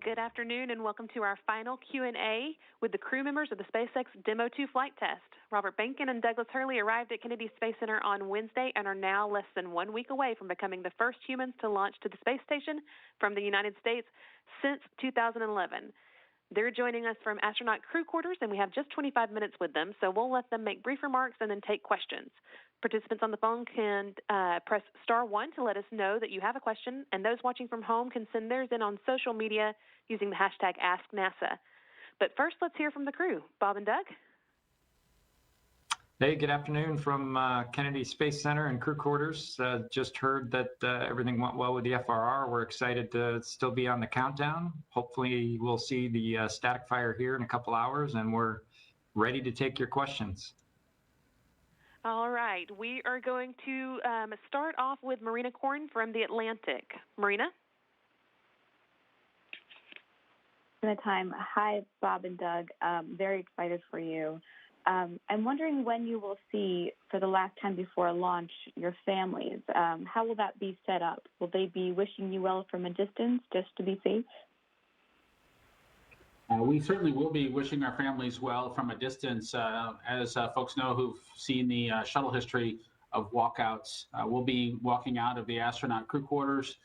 Good afternoon and welcome to our final Q&A with the crew members of the SpaceX DM2 flight test. Robert Behnken and Douglas Hurley arrived at Kennedy Space Center on Wednesday and are now less than 1 week away from becoming the first humans to launch to the space station from the United States since 2011. They're joining us from astronaut crew quarters, and we have just 25 minutes with them, so we'll let them make brief remarks and then take questions. Participants on the phone can press *1 to let us know that you have a question, and those watching from home can send theirs in on social media using the hashtag AskNASA. But first, let's hear from the crew. Bob and Doug? Hey, good afternoon from Kennedy Space Center and crew quarters. Just heard that everything went well with the FRR. We're excited to still be on the countdown. Hopefully we'll see the static fire here in a couple hours, and we're ready to take your questions. All right, we are going to start off with Marina Korn from The Atlantic. Marina? Time. Hi, Bob and Doug. Very excited for you. I'm wondering when you will see, for the last time before launch, your families. How will that be set up? Will they be wishing you well from a distance just to be safe? We certainly will be wishing our families well from a distance. As folks know who've seen the shuttle history of walkouts, we'll be walking out of the astronaut crew quarters,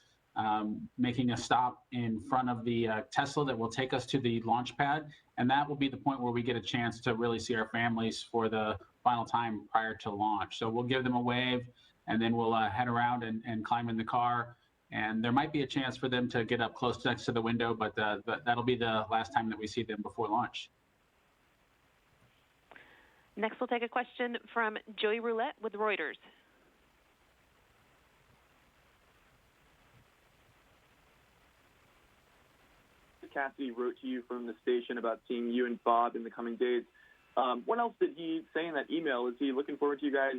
making a stop in front of the Tesla that will take us to the launch pad. And that will be the point where we get a chance to really see our families for the final time prior to launch. So we'll give them a wave, and then we'll head around and climb in the car. And there might be a chance for them to get up close next to the window, but that'll be the last time that we see them before launch. Next, we'll take a question from Joey Roulette with Reuters. Cassidy wrote to you from the station about seeing you and Bob in the coming days. What else did he say in that email? Is he looking forward to you guys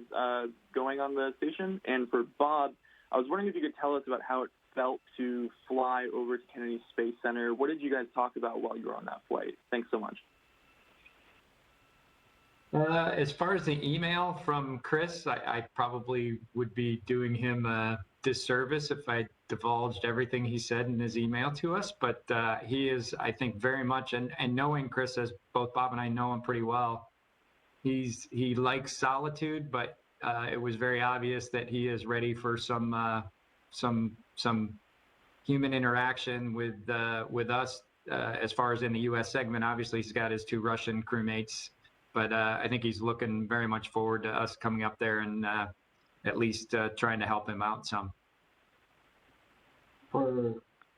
going on the station? And for Bob, I was wondering if you could tell us about how it felt to fly over to Kennedy Space Center. What did you guys talk about while you were on that flight? Thanks so much. As far as the email from Chris, I probably would be doing him a disservice if I divulged everything he said in his email to us. But he is, I think, very much, and knowing Chris, as both Bob and I know him pretty well, he likes solitude, but it was very obvious that he is ready for some human interaction with us. As far as in the U.S. segment, obviously he's got his 2 Russian crewmates. But I think he's looking very much forward to us coming up there and at least trying to help him out some.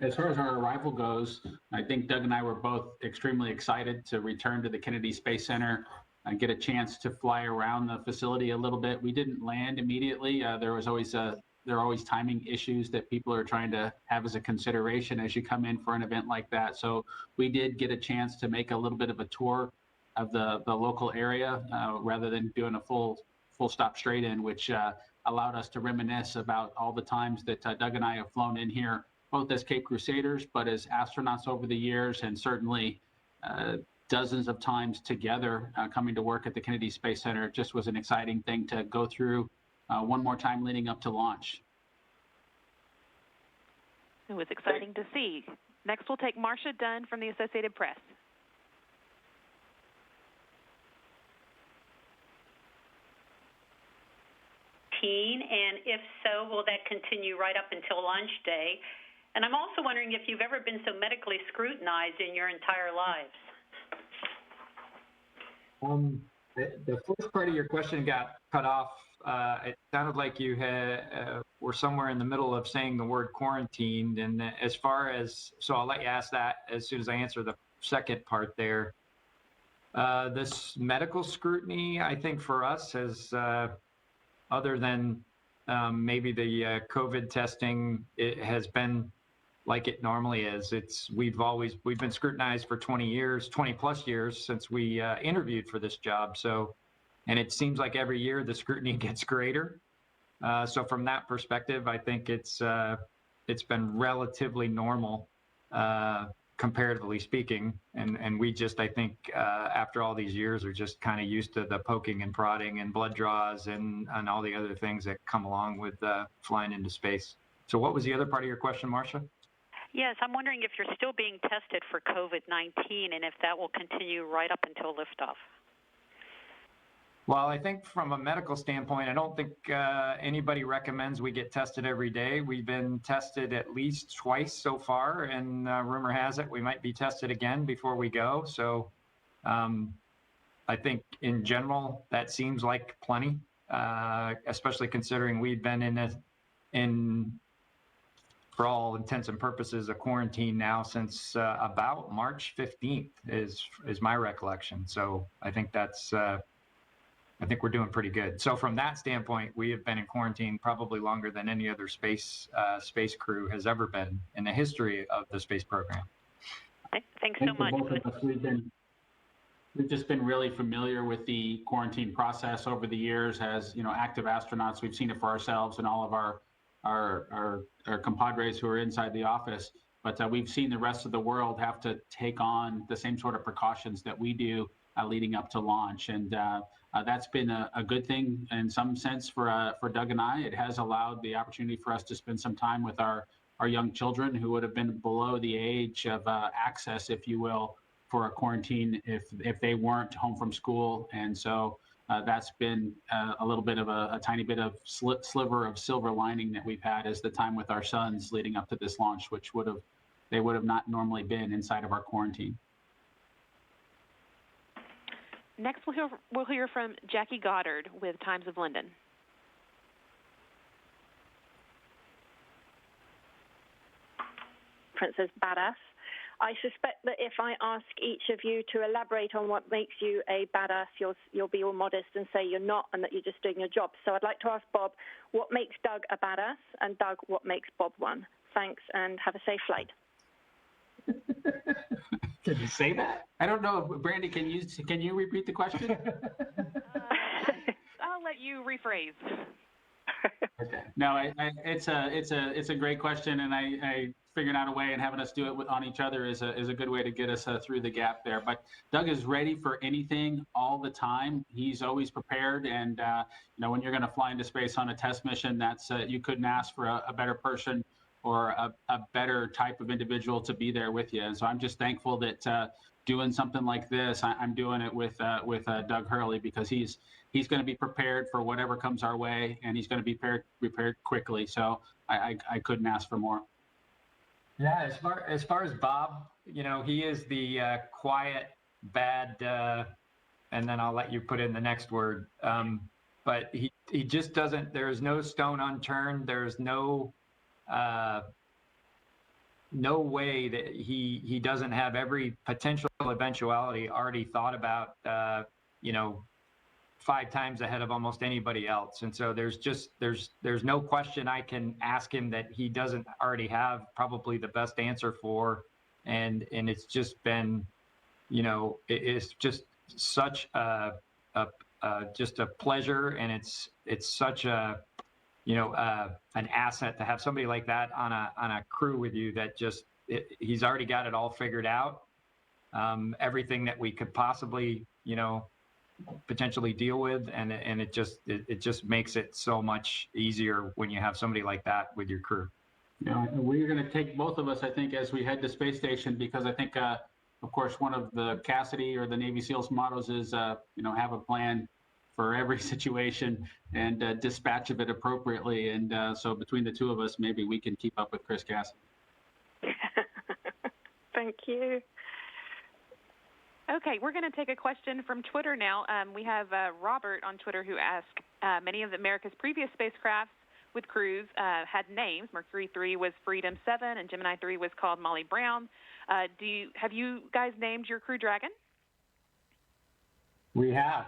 As far as our arrival goes, I think Doug and I were both extremely excited to return to the Kennedy Space Center and get a chance to fly around the facility a little bit. We didn't land immediately. There are always timing issues that people are trying to have as a consideration as you come in for an event like that. So we did get a chance to make a little bit of a tour of the local area rather than doing a full stop straight in, which allowed us to reminisce about all the times that Doug and I have flown in here, both as Cape Crusaders, but as astronauts over the years, and certainly dozens of times together coming to work at the Kennedy Space Center. It just was an exciting thing to go through one more time leading up to launch. It was exciting to see. Next, we'll take Marcia Dunn from the Associated Press. And if so, will that continue right up until launch day? And I'm also wondering if you've ever been so medically scrutinized in your entire lives. The first part of your question got cut off. It sounded like you were somewhere in the middle of saying the word quarantined. And as far as, so I'll let you ask that as soon as I answer the second part there. This medical scrutiny, I think for us has, other than maybe the COVID testing, it has been like it normally is. We've been scrutinized for 20 plus years since we interviewed for this job. So, and it seems like every year the scrutiny gets greater. So from that perspective, I think it's been relatively normal, comparatively speaking. And we just, I think, after all these years are just kind of used to the poking and prodding and blood draws and all the other things that come along with flying into space. So what was the other part of your question, Marcia? Yes, I'm wondering if you're still being tested for COVID-19 and if that will continue right up until liftoff. Well, I think from a medical standpoint, I don't think anybody recommends we get tested every day. We've been tested at least twice so far, and rumor has it we might be tested again before we go. So I think in general, that seems like plenty, especially considering we've been in for all intents and purposes, a quarantine now since about March 15th is my recollection. So I think that's I think we're doing pretty good. So from that standpoint, we have been in quarantine probably longer than any other space crew has ever been in the history of the space program. Thanks so much. Both of us, we've just been really familiar with the quarantine process over the years. As active astronauts, we've seen it for ourselves and all of our compadres who are inside the office. But we've seen the rest of the world have to take on the same sort of precautions that we do leading up to launch, and that's been a good thing in some sense for Doug and I. It has allowed the opportunity for us to spend some time with our young children who would have been below the age of access, if you will, for a quarantine if they weren't home from school. And so that's been a little bit of a tiny bit of sliver of silver lining that we've had as the time with our sons leading up to this launch, which they would have not normally been inside of our quarantine. Next, we'll hear from Jackie Goddard with Times of London. Princess Badass. I suspect that if I ask each of you to elaborate on what makes you a badass, you'll be all modest and say you're not and that you're just doing your job. So I'd like to ask Bob, what makes Doug a badass? And Doug, what makes Bob one? Thanks, and have a safe flight. Did you say that? I don't know, Brandy. Can you repeat the question? I'll let you rephrase. Okay. No, it's a great question, and I figuring out a way and having us do it on each other is a good way to get us through the gap there. But Doug is ready for anything all the time. He's always prepared, and when you're going to fly into space on a test mission, that's you couldn't ask for a better person or a better type of individual to be there with you. And so I'm just thankful that doing something like this, I'm doing it with Doug Hurley, because he's going to be prepared for whatever comes our way, and he's going to be prepared quickly. So I couldn't ask for more. Yeah, as far as Bob, he is the quiet, bad, and then I'll let you put in the next word. But he just doesn't. There's no stone unturned. There's no way that he doesn't have every potential eventuality already thought about. 5 times ahead of almost anybody else. And so there's no question I can ask him that he doesn't already have probably the best answer for. And it's just been, it's just such just a pleasure. And it's such an asset to have somebody like that on a crew with you that he's already got it all figured out. Everything that we could possibly, potentially deal with, and it just makes it so much easier when you have somebody like that with your crew. We're going to take both of us, I think, as we head to space station, because I think, of course, one of the Cassidy or the Navy SEALs mottos is, have a plan for every situation and dispatch of it appropriately. And so between the two of us, maybe we can keep up with Chris Cassidy. Thank you. Okay, we're going to take a question from Twitter now. We have Robert on Twitter who asked, many of America's previous spacecrafts with crews had names. Mercury 3 was Freedom 7, and Gemini 3 was called Molly Brown. Have you guys named your Crew Dragon? We have.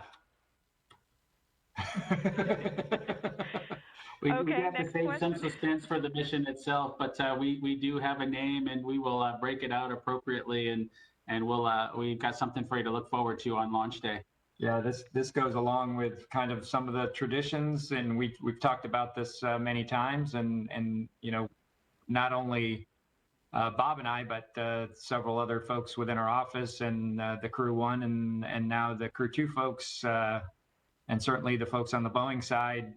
We have to save some suspense for the mission itself, but we do have a name, and we will break it out appropriately, and we've got something for you to look forward to on launch day. Yeah, this goes along with kind of some of the traditions, and we've talked about this many times, and not only Bob and I, but several other folks within our office, and the Crew 1 and now the Crew 2 folks, and certainly the folks on the Boeing side,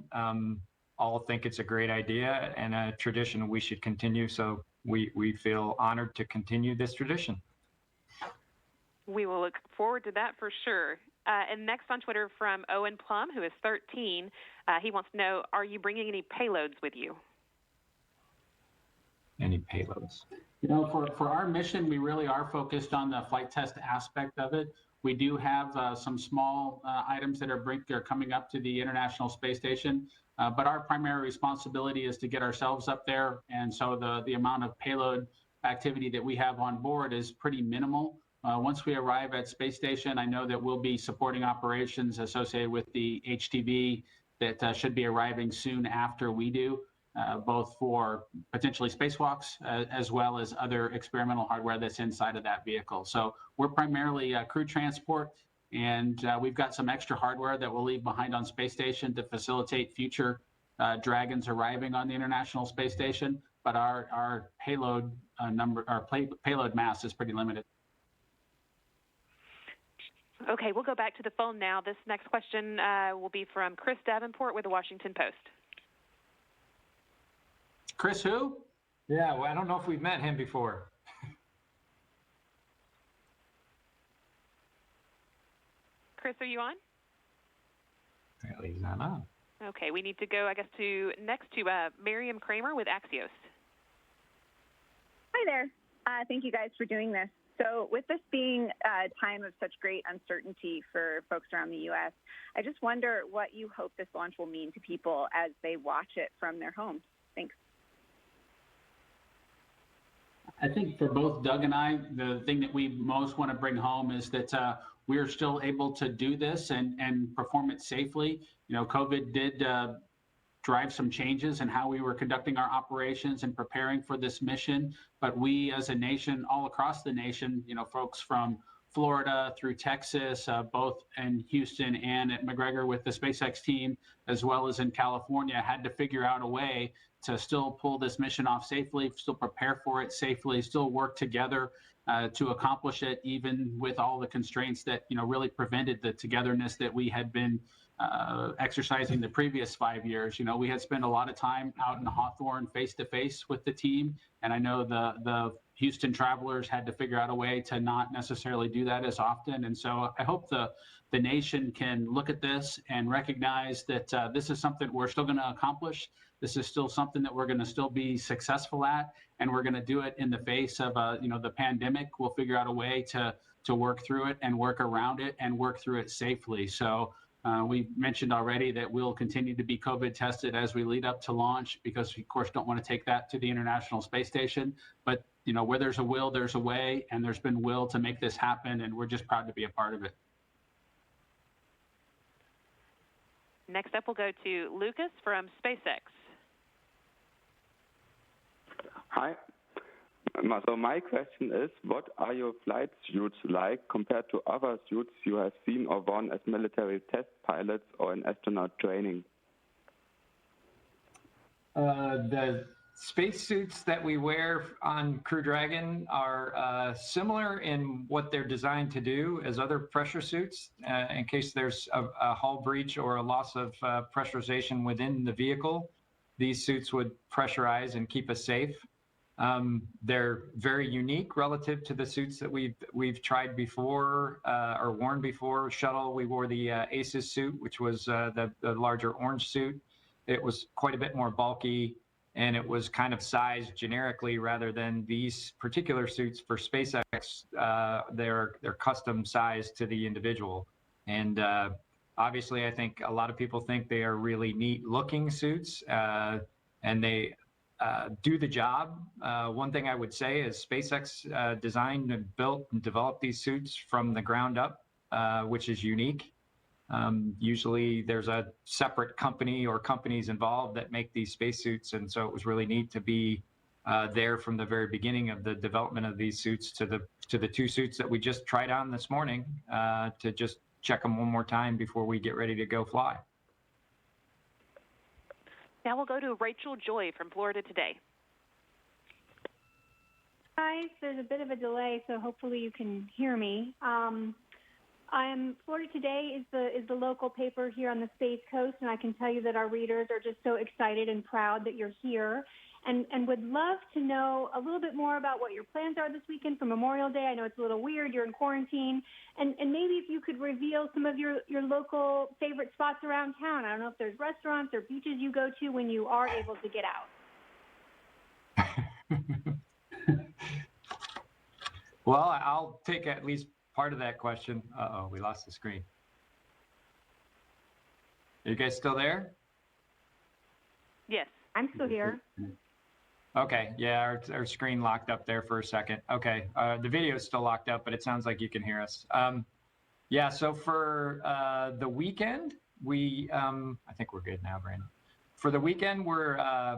all think it's a great idea and a tradition we should continue. So we feel honored to continue this tradition. We will look forward to that for sure. And next on Twitter from Owen Plum, who is 13, he wants to know, are you bringing any payloads with you? Any payloads? You know, for our mission, we really are focused on the flight test aspect of it. We do have some small items that are coming up to the International Space Station, but our primary responsibility is to get ourselves up there, and so the amount of payload activity that we have on board is pretty minimal. Once we arrive at Space Station, I know that we'll be supporting operations associated with the HTV that should be arriving soon after we do, both for potentially spacewalks as well as other experimental hardware that's inside of that vehicle. So we're primarily crew transport, and we've got some extra hardware that we'll leave behind on Space Station to facilitate future Dragons arriving on the International Space Station. But our payload payload mass is pretty limited. Okay, we'll go back to the phone now. This next question will be from Chris Davenport with the Washington Post. Chris who? Yeah, well, I don't know if we've met him before. Chris, are you on? Apparently he's not on. Okay, we need to go, I guess, next to Miriam Kramer with Axios. Hi there. Thank you guys for doing this. So with this being a time of such great uncertainty for folks around the U.S., I just wonder what you hope this launch will mean to people as they watch it from their homes. Thanks. I think for both Doug and I, the thing that we most want to bring home is that we're still able to do this and perform it safely. You know, COVID did drive some changes in how we were conducting our operations and preparing for this mission. But we as a nation, all across the nation, you know, folks from Florida through Texas, both in Houston and at McGregor with the SpaceX team, as well as in California, had to figure out a way to still pull this mission off safely, still prepare for it safely, still work together to accomplish it, even with all the constraints that, you know, really prevented the togetherness that we had been exercising the previous 5 years. You know, we had spent a lot of time out in Hawthorne face to face with the team, and I know the Houston travelers had to figure out a way to not necessarily do that as often. And so I hope the nation can look at this and recognize that this is something we're still going to accomplish. This is still something that we're going to still be successful at, and we're going to do it in the face of you know, the pandemic. We'll figure out a way to work through it and work around it and work through it safely. So we mentioned already that we'll continue to be COVID tested as we lead up to launch, because we, of course, don't want to take that to the International Space Station. But, you know, where there's a will, there's a way, and there's been will to make this happen, and we're just proud to be a part of it. Next up, we'll go to Lucas from SpaceX. Hi. So my question is, what are your flight suits like compared to other suits you have seen or worn as military test pilots or in astronaut training? The spacesuits that we wear on Crew Dragon are similar in what they're designed to do as other pressure suits. In case there's a hull breach or a loss of pressurization within the vehicle, these suits would pressurize and keep us safe. They're very unique relative to the suits that we've tried before or worn before. Shuttle, we wore the ACES suit, which was the larger orange suit. It was quite a bit more bulky, and it was kind of sized generically rather than these particular suits for SpaceX. They're custom sized to the individual. And obviously, I think a lot of people think they are really neat looking suits, and they do the job. One thing I would say is SpaceX designed and built and developed these suits from the ground up, which is unique. Usually there's a separate company or companies involved that make these spacesuits, and so it was really neat to be there from the very beginning of the development of these suits to the two suits that we just tried on this morning to just check them one more time before we get ready to go fly. Now we'll go to Rachel Joy from Florida Today. Guys, there's a bit of a delay, so hopefully you can hear me. Florida Today is the local paper here on the Space Coast, and I can tell you that our readers are just so excited and proud that you're here. and would love to know a little bit more about what your plans are this weekend for Memorial Day. I know it's a little weird, you're in quarantine, and maybe if you could reveal some of your local favorite spots around town. I don't know if there's restaurants or beaches you go to when you are able to get out. Well, I'll take at least part of that question. Uh-oh, we lost the screen. Are you guys still there? Yes. I'm still here. Okay, yeah, our screen locked up there for a second. Okay, the video is still locked up, but it sounds like you can hear us. Yeah, so for the weekend, I think we're good now, Brandon. For the weekend, we're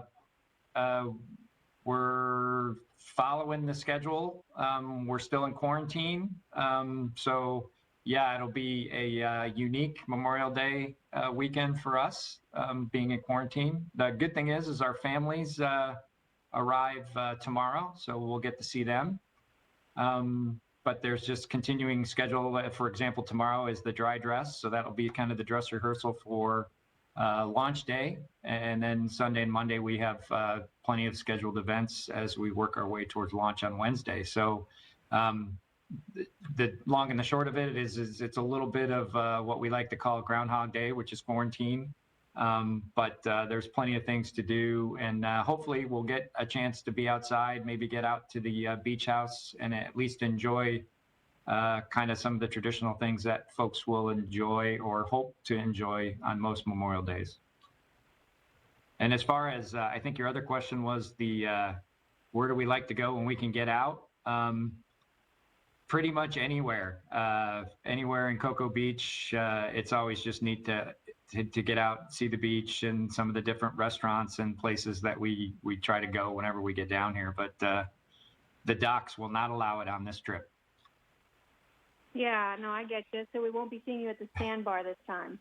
following the schedule. We're still in quarantine. So yeah, it'll be a unique Memorial Day weekend for us, being in quarantine. The good thing is our families arrive tomorrow, so we'll get to see them. But there's just continuing schedule. For example, tomorrow is the dry dress, so that'll be kind of the dress rehearsal for launch day, and then Sunday and Monday we have plenty of scheduled events as we work our way towards launch on Wednesday. So the long and the short of it is it's a little bit of what we like to call Groundhog Day, which is quarantine. But there's plenty of things to do, and hopefully we'll get a chance to be outside, maybe get out to the beach house and at least enjoy kind of some of the traditional things that folks will enjoy or hope to enjoy on most Memorial Days. And as far as, I think your other question was where do we like to go when we can get out? Pretty much anywhere. Anywhere in Cocoa Beach. It's always just neat to get out, see the beach and some of the different restaurants and places that we try to go whenever we get down here. But the docks will not allow it on this trip. Yeah, no, I get you. So we won't be seeing you at the sandbar this time.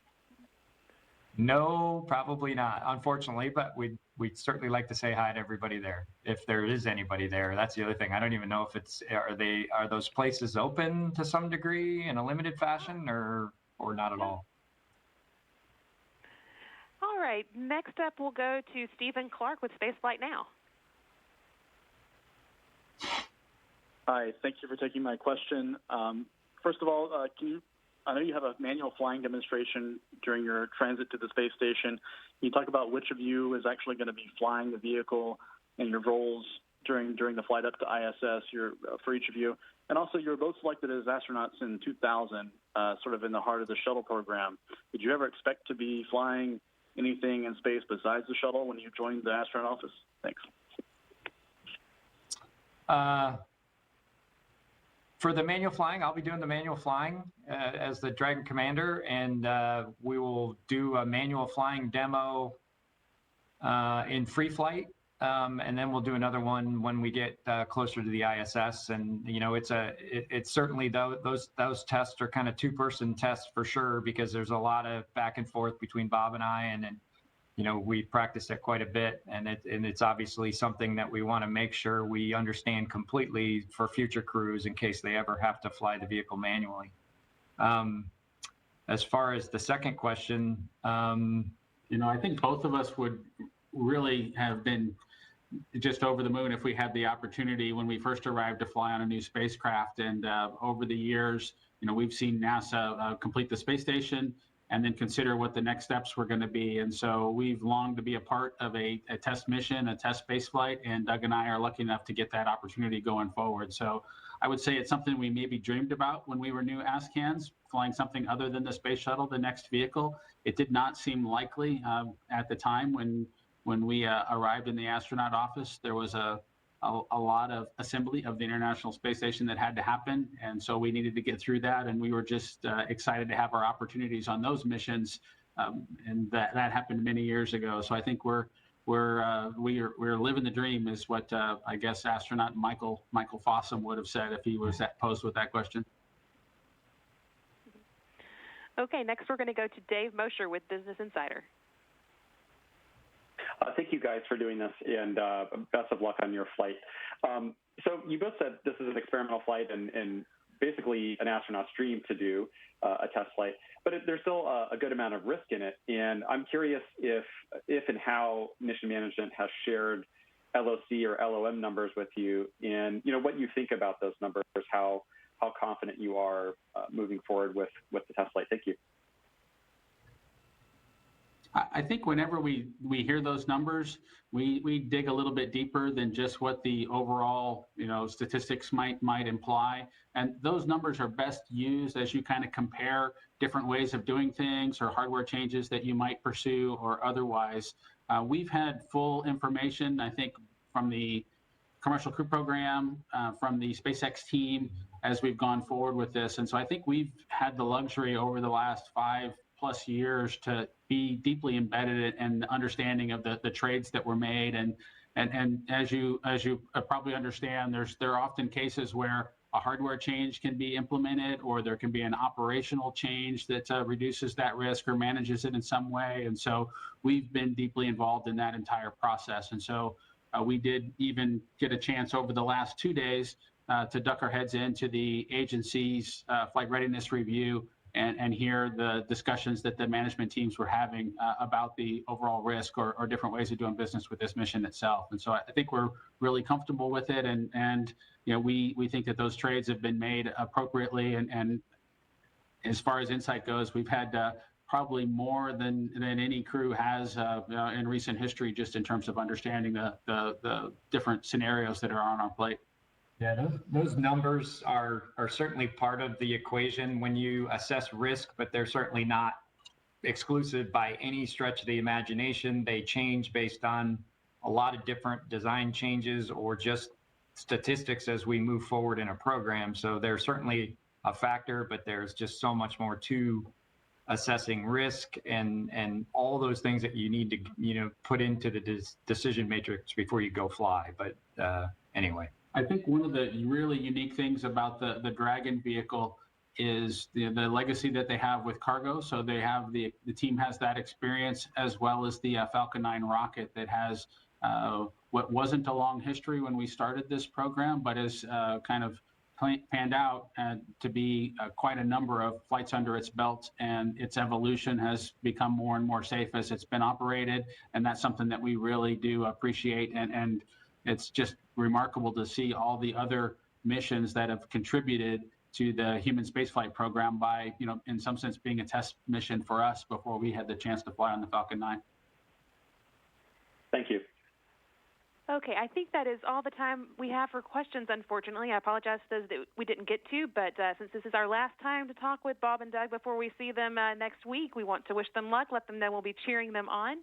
No, probably not, unfortunately, but we'd certainly like to say hi to everybody there, if there is anybody there. That's the other thing. I don't even know if are those places open to some degree in a limited fashion or not at all. All right, next up we'll go to Stephen Clark with Spaceflight Now. Hi, thank you for taking my question. First of all, I know you have a manual flying demonstration during your transit to the space station. Can you talk about which of you is actually going to be flying the vehicle and your roles during the flight up to ISS for each of you? And also, you were both selected as astronauts in 2000, sort of in the heart of the shuttle program. Did you ever expect to be flying anything in space besides the shuttle when you joined the astronaut office? Thanks. For the manual flying, I'll be doing the manual flying as the Dragon Commander, and we will do a manual flying demo in free flight, and then we'll do another one when we get closer to the ISS. And you know, it's certainly those tests are kind of two-person tests for sure, because there's a lot of back and forth between Bob and I, and you know, we practiced it quite a bit, and it's obviously something that we want to make sure we understand completely for future crews in case they ever have to fly the vehicle manually. As far as the second question, you know, I think both of us would really have been just over the moon if we had the opportunity when we first arrived to fly on a new spacecraft. And over the years, you know, we've seen NASA complete the space station and then consider what the next steps were going to be. And so we've longed to be a part of a test mission, a test space flight, and Doug and I are lucky enough to get that opportunity going forward. So I would say it's something we maybe dreamed about when we were new ASCANs, flying something other than the space shuttle, the next vehicle. It did not seem likely at the time when we arrived in the astronaut office. There was a lot of assembly of the International Space Station that had to happen, and so we needed to get through that, and we were just excited to have our opportunities on those missions, and that happened many years ago. So I think we're living the dream, is what I guess astronaut Michael Fossum would have said if he was posed with that question. Okay, next we're going to go to Dave Mosher with Business Insider. Thank you guys for doing this, and best of luck on your flight. So you both said this is an experimental flight and basically an astronaut's dream to do a test flight, but there's still a good amount of risk in it. And I'm curious if and how mission management has shared LOC or LOM numbers with you, and what you think about those numbers, how confident you are moving forward with the test flight. Thank you. I think whenever we hear those numbers, we dig a little bit deeper than just what the overall statistics might imply. And those numbers are best used as you kind of compare different ways of doing things or hardware changes that you might pursue or otherwise. We've had full information, I think, from the Commercial Crew Program, from the SpaceX team as we've gone forward with this. And so I think we've had the luxury over the last 5+ years to be deeply embedded in the understanding of the trades that were made. And as you probably understand, there are often cases where a hardware change can be implemented, or there can be an operational change that reduces that risk or manages it in some way. And so we've been deeply involved in that entire process. And so we did even get a chance over the last 2 days to duck our heads into the agency's flight readiness review and hear the discussions that the management teams were having about the overall risk or different ways of doing business with this mission itself. And so I think we're really comfortable with it, and we think that those trades have been made appropriately. And as far as Insight goes, we've had probably more than any crew has in recent history, just in terms of understanding the different scenarios that are on our plate. Yeah, those numbers are certainly part of the equation when you assess risk, but they're certainly not exclusive by any stretch of the imagination. They change based on a lot of different design changes or just statistics as we move forward in a program. So they're certainly a factor, but there's just so much more to assessing risk and all those things that you need to put into the decision matrix before you go fly. But anyway. I think one of the really unique things about the Dragon vehicle is the legacy that they have with cargo. So they have the team has that experience, as well as the Falcon 9 rocket that has what wasn't a long history when we started this program, but has kind of panned out to be quite a number of flights under its belt, and its evolution has become more and more safe as it's been operated. And that's something that we really do appreciate. And it's just remarkable to see all the other missions that have contributed to the human spaceflight program by, in some sense, being a test mission for us before we had the chance to fly on the Falcon 9. Thank you. Okay, I think that is all the time we have for questions, unfortunately. I apologize to those that we didn't get to, but since this is our last time to talk with Bob and Doug before we see them next week, we want to wish them luck, let them know we'll be cheering them on.